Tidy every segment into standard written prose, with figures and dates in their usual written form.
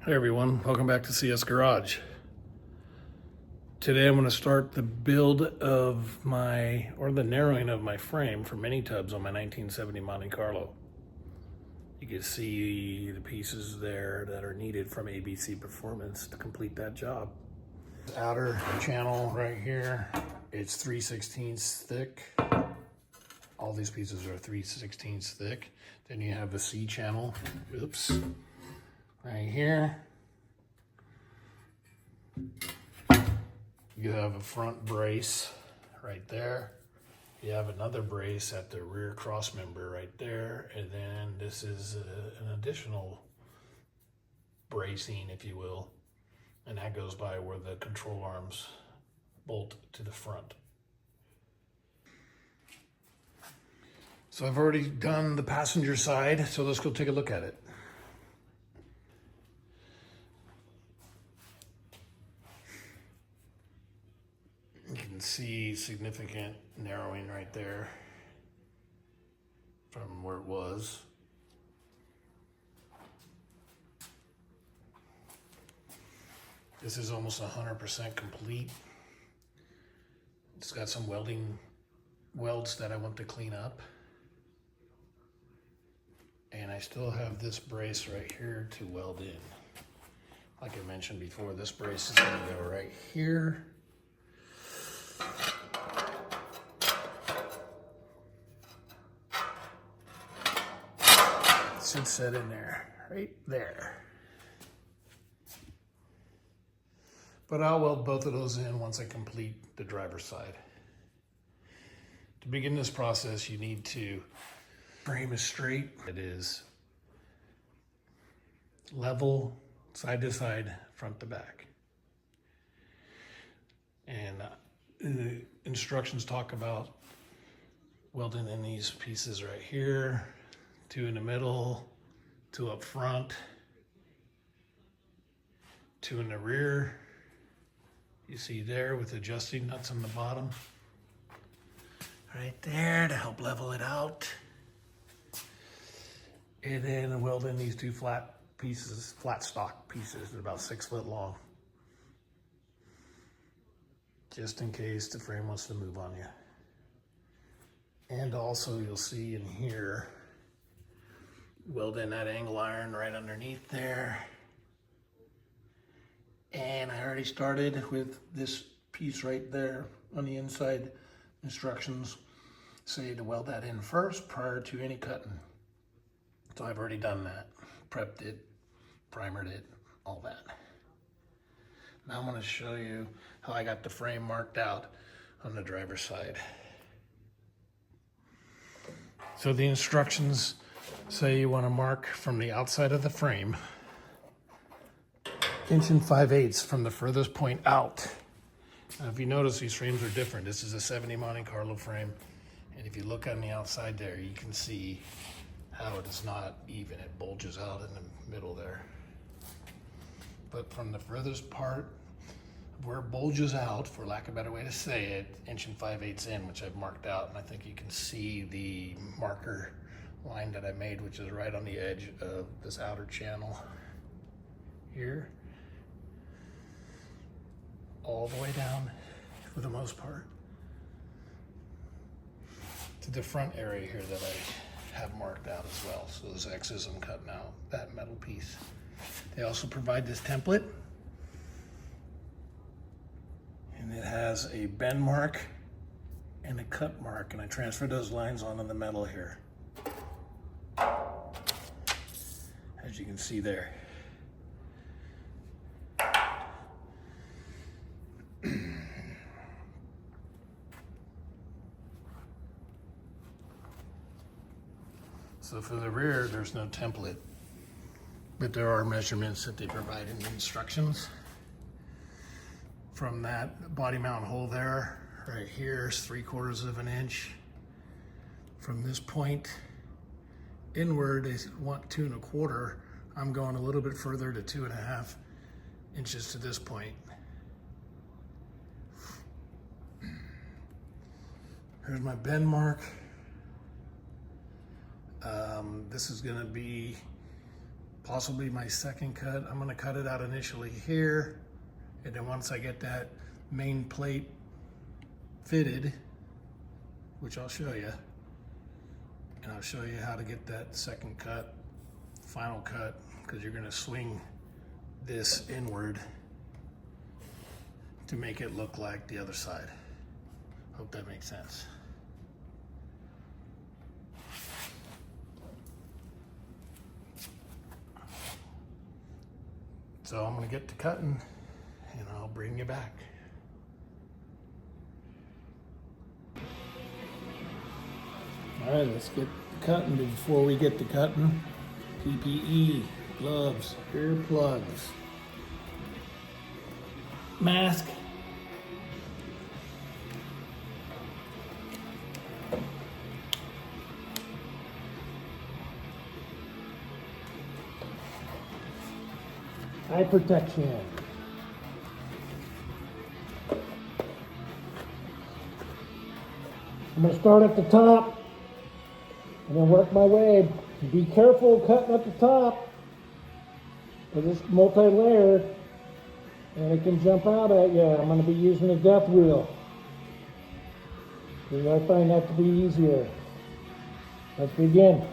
Hey everyone, welcome back to CS Garage. Today I'm going to start the build of the narrowing of my frame for mini tubs on my 1970 Monte Carlo. You can see the pieces there that are needed from ABC Performance to complete that job. Outer channel right here, it's 3/16 thick. All these pieces are 3/16 thick. Then you have the C channel, right here. You have a front brace right there. You have another brace at the rear cross member right there. And then this is an additional bracing, if you will. And that goes by where the control arms bolt to the front. So I've already done the passenger side, so let's go take a look at it. You can see significant narrowing right there from where it was. This is almost 100% complete. It's got some welds that I want to clean up. And I still have this brace right here to weld in. Like I mentioned before, this brace is gonna go right here. It should set in there, right there. But I'll weld both of those in once I complete the driver's side. To begin this process, you need to frame is straight. It is level, side to side, front to back. And the instructions talk about welding in these pieces right here, 2 in the middle, 2 up front, 2 in the rear. You see there with adjusting nuts on the bottom. Right there to help level it out. And then weld in these 2 flat pieces, flat stock pieces, about 6 foot long. Just in case the frame wants to move on you. And also you'll see in here, weld in that angle iron right underneath there. And I already started with this piece right there on the inside. Instructions say to weld that in first prior to any cutting. So I've already done that, prepped it, primered it, all that. Now I'm going to show you how I got the frame marked out on the driver's side. So the instructions say you want to mark from the outside of the frame 1 5/8 from the furthest point out. Now, if you notice, these frames are different. This is a 70 Monte Carlo frame. And if you look on the outside there, you can see how it is not even. It bulges out in the middle there. But from the furthest part where it bulges out, for lack of a better way to say it, 1 5/8 in, which I've marked out, and I think you can see the marker line that I made, which is right on the edge of this outer channel here, all the way down for the most part to the front area here that I have marked out as well. So those X's, I'm cutting out that metal piece. They also provide this template, and it has a bend mark and a cut mark, and I transferred those lines onto the metal here, as you can see there. So for the rear, there's no template, but there are measurements that they provide in the instructions. From that body mount hole there, right here is 3/4 of an inch. From this point inward, they want 2 1/4. I'm going a little bit further to 2 1/2 inches to this point. Here's my bend mark. This is going to be possibly my second cut. I'm gonna cut it out initially here, and then once I get that main plate fitted, which I'll show you, and I'll show you how to get that second cut, final cut, because you're gonna swing this inward to make it look like the other side. Hope that makes sense. So I'm gonna get to cutting and I'll bring you back. All right, let's get cutting. Before we get to cutting, PPE, gloves, earplugs, mask. Eye protection. I'm going to start at the top and then work my way. Be careful cutting at the top because it's multi-layered and it can jump out at you. I'm going to be using a death wheel because I find that to be easier. Let's begin.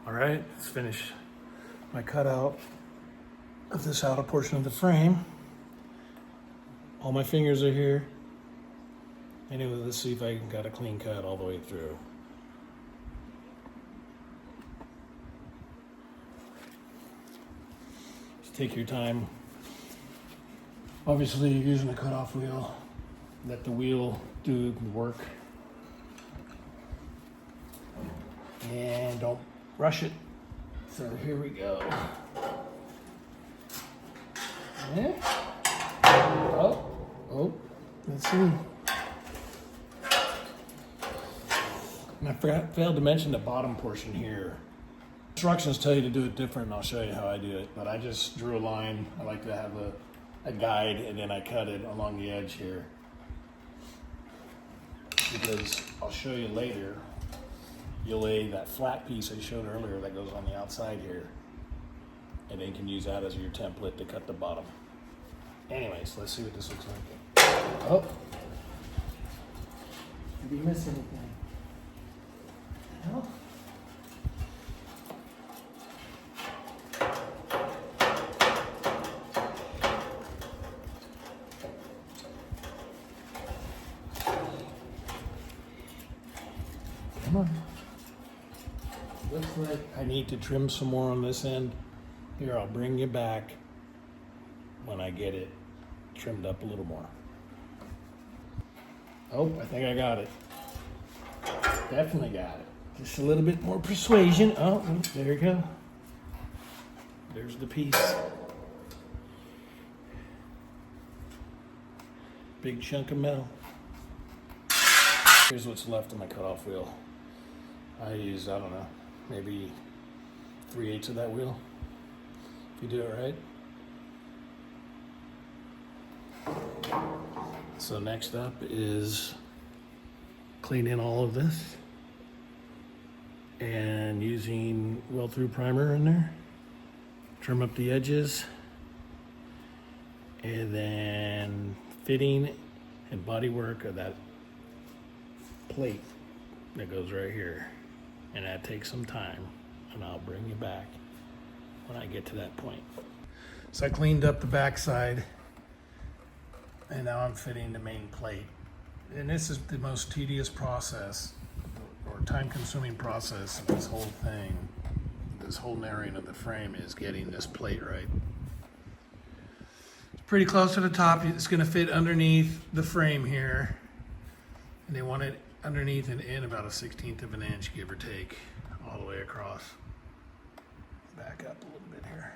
All right, let's finish my cutout of this outer portion of the frame. All my fingers are here. Anyway, let's see if I got a clean cut all the way through. take your time. Obviously, you're using a cutoff wheel. Let the wheel do the work. And don't rush it. So here we go. Yeah. Oh, let's see. And I failed to mention the bottom portion here. Instructions tell you to do it different, and I'll show you how I do it. But I just drew a line. I like to have a guide, and then I cut it along the edge here. Because I'll show you later, you'll lay that flat piece I showed earlier that goes on the outside here. And then you can use that as your template to cut the bottom. Anyways, let's see what this looks like. Oh. Did you miss anything? No? Come on. Looks like I need to trim some more on this end. Here, I'll bring you back when I get it trimmed up a little more. Oh, I think I got it. Definitely got it. Just a little bit more persuasion. Oh, there you go. There's the piece. Big chunk of metal. Here's what's left of my cutoff wheel. I use, I don't know, maybe 3/8 of that wheel, if you do it right. So next up is cleaning all of this and using weld through primer in there, trim up the edges, and then fitting and body work of that plate that goes right here. And that takes some time, and I'll bring you back when I get to that point. So I cleaned up the backside, and now I'm fitting the main plate. And this is the most tedious process, or time-consuming process of this whole thing, this whole narrowing of the frame, is getting this plate right. It's pretty close to the top. It's gonna fit underneath the frame here, and they want it underneath and in about 1/16 of an inch, give or take, all the way across. Back up a little bit here.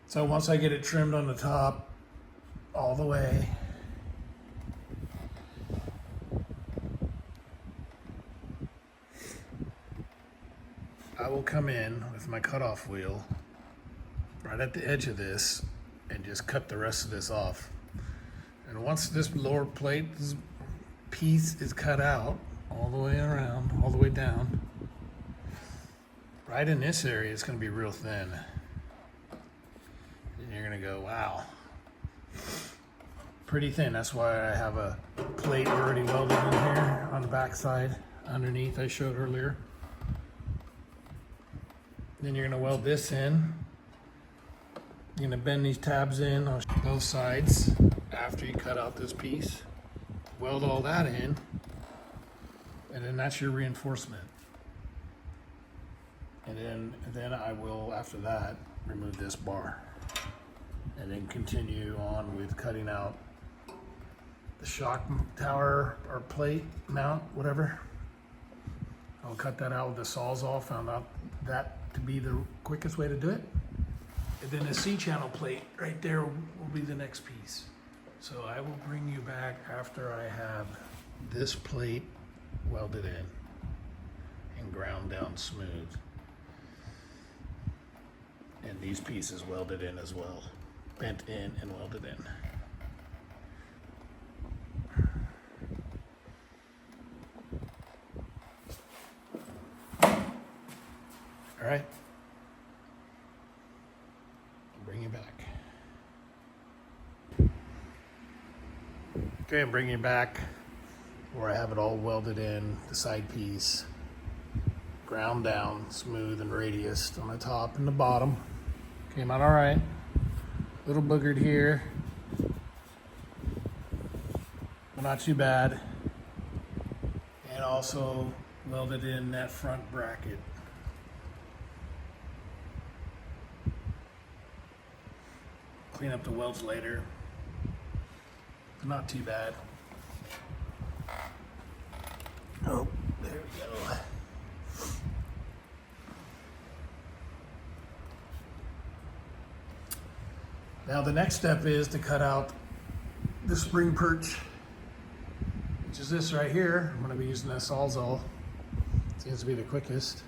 So once I get it trimmed on the top all the way, I will come in with my cutoff wheel right at the edge of this and just cut the rest of this off. And once this lower plate piece is cut out all the way around, all the way down, right in this area, it's going to be real thin. And you're going to go, wow, pretty thin. That's why I have a plate already welded in here on the back side underneath I showed earlier. Then you're going to weld this in. You're going to bend these tabs in on both sides after you cut out this piece. Weld all that in, and then that's your reinforcement. And then I will, after that, remove this bar. And then continue on with cutting out the shock tower or plate mount, whatever. I'll cut that out with the Sawzall. Found out that to be the quickest way to do it. And then the C-channel plate right there will be the next piece. So I will bring you back after I have this plate welded in and ground down smooth. And these pieces welded in as well. Bent in and welded in. All right. I'll bring you back. Okay, I'm bringing you back where I have it all welded in, the side piece, ground down, smooth and radiused on the top and the bottom. Came out all right. Little boogered here, but not too bad. And also welded in that front bracket. clean up the welds later. Not too bad. Oh, there we go. Now the next step is to cut out the spring perch, which is this right here. I'm going to be using this Sawzall. Seems to be the quickest.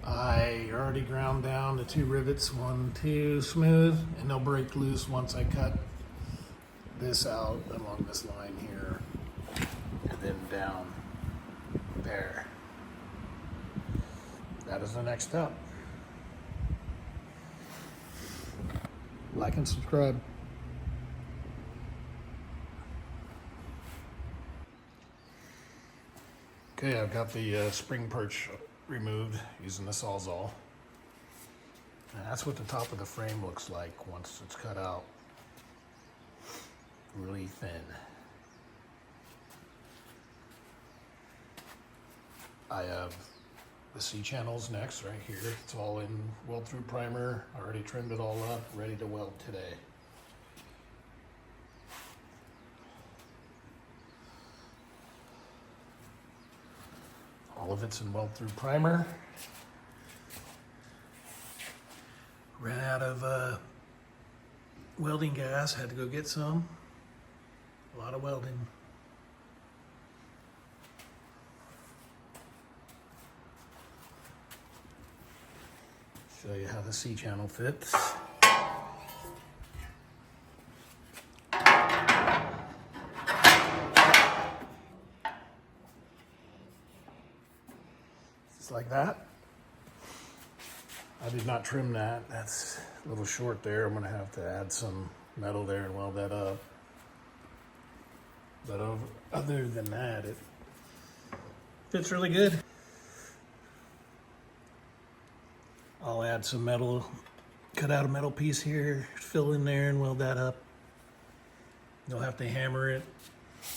I already ground down the 2 rivets, 1, 2, smooth, and they'll break loose once I cut this out along this line here, and then down there. That is the next step. Like and subscribe. Okay, I've got the spring perch removed using the Sawzall. And that's what the top of the frame looks like once it's cut out. Really thin. I have the C-channels next right here. It's all in weld through primer. I already trimmed it all up, ready to weld today. All of it's in weld through primer. Ran out of welding gas, had to go get some. A lot of welding. Show you how the C-channel fits. Just like that. I did not trim that. That's a little short there. I'm gonna have to add some metal there and weld that up. But other than that, it fits really good. I'll add some metal, cut out a metal piece here, fill in there and weld that up. You'll have to hammer it,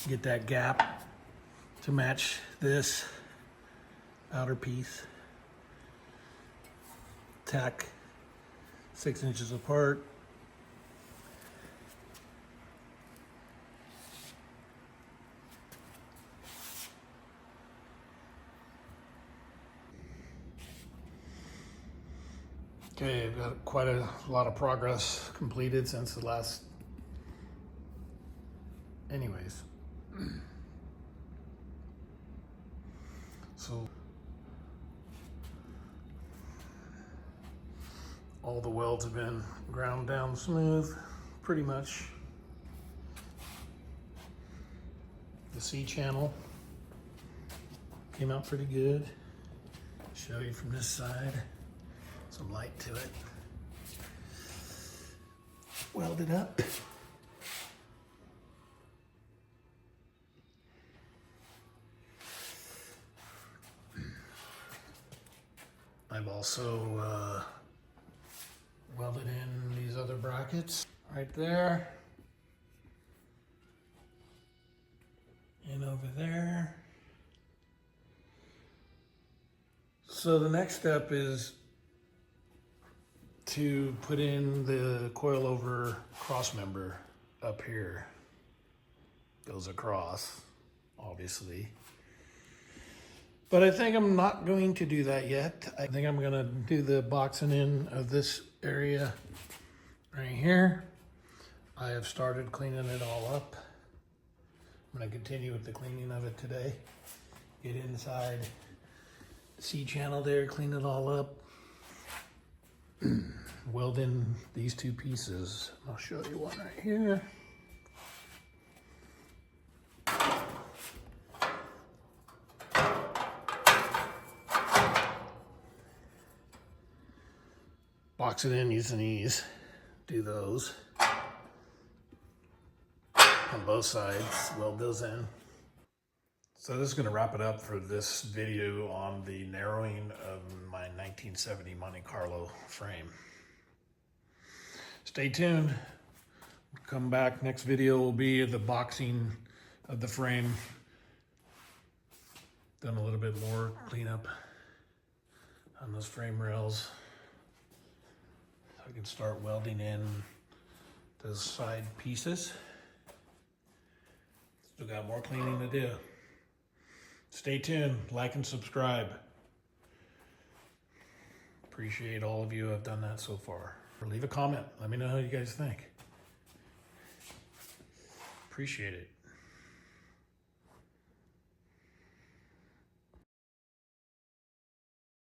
get that gap to match this outer piece. Tack 6 inches apart. Okay, I've got quite a lot of progress completed since the last, anyways. So all the welds have been ground down smooth, pretty much. The C-channel came out pretty good. Show you from this side. Some light to it. Weld it up. I've also welded in these other brackets right there and over there. So the next step is to put in the coilover cross member up here. Goes across, obviously. But I think I'm not going to do that yet. I think I'm gonna do the boxing in of this area right here. I have started cleaning it all up. I'm gonna continue with the cleaning of it today. Get inside the C-channel there, clean it all up. Weld in these 2 pieces. I'll show you one right here. Box it in using these. Do those on both sides. Weld those in. So this is going to wrap it up for this video on the narrowing of my 1970 Monte Carlo frame. Stay tuned. Come back. Next video will be the boxing of the frame. Done a little bit more cleanup on those frame rails. So I can start welding in those side pieces. Still got more cleaning to do. Stay tuned, like and subscribe. Appreciate all of you who have done that so far. Or leave a comment, let me know how you guys think. Appreciate it.